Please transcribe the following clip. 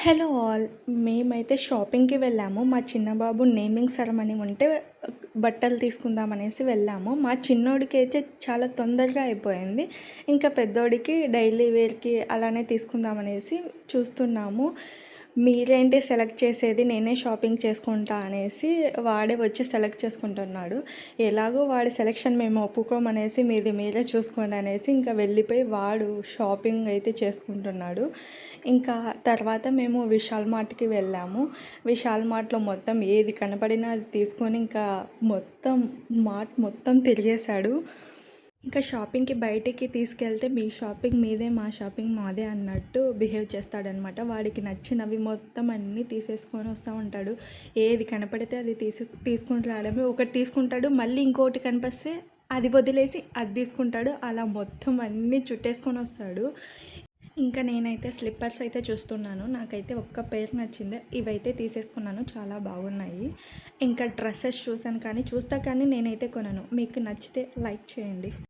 Hello all. మేమైతే షాపింగ్‌కి వెళ్ళాము. మా చిన్న బాబు నేమింగ్ సెరమనీ ఉంటే బట్టలు తీసుకుందామనేసి వెళ్ళాము. మా చిన్నోడికైతే చాలా తొందరగా అయిపోయింది. ఇంకా పెద్దోడికి డైలీ వేర్‌కి అలానే తీసుకుందామనేసి చూస్తున్నాము. మీరేంటి సెలెక్ట్ చేసేది, నేనే షాపింగ్ చేసుకుంటా అనేసి వాడే వచ్చి సెలెక్ట్ చేసుకుంటున్నాడు. ఎలాగో వాడి సెలెక్షన్ మేము ఒప్పుకోమనేసి మీది మీరే చూసుకోండి అనేసి ఇంకా వెళ్ళిపోయి వాడు షాపింగ్ అయితే చేసుకుంటున్నాడు. ఇంకా తర్వాత మేము విశాల్ మార్ట్‌కి వెళ్ళాము. విశాల్ మార్ట్‌లో మొత్తం ఏది కనపడినా అది తీసుకొని ఇంకా మొత్తం మార్ట్ మొత్తం తిరిగేశాడు. ఇంకా షాపింగ్‌కి బయటికి తీసుకెళ్తే మీ షాపింగ్ మీదే, మా షాపింగ్ మాదే అన్నట్టు బిహేవ్ చేస్తాడనమాట. వాడికి నచ్చినవి మొత్తం అన్నీ తీసేసుకొని వస్తూ ఉంటాడు. ఏది కనపడితే అది తీసుకొని రావడమే. ఒకటి తీసుకుంటాడు, మళ్ళీ ఇంకోటి కనిపిస్తే అది వదిలేసి అది తీసుకుంటాడు. అలా మొత్తం అన్నీ చుట్టేసుకొని వస్తాడు. ఇంకా నేనైతే స్లిప్పర్స్ అయితే చూస్తున్నాను. నాకైతే ఒక్క పేరు నచ్చింది. ఇవైతే తీసేసుకున్నాను. చాలా బాగున్నాయి. ఇంకా డ్రెస్సెస్ చూసాను కానీ నేనైతే కొనను. మీకు నచ్చితే లైక్ చేయండి.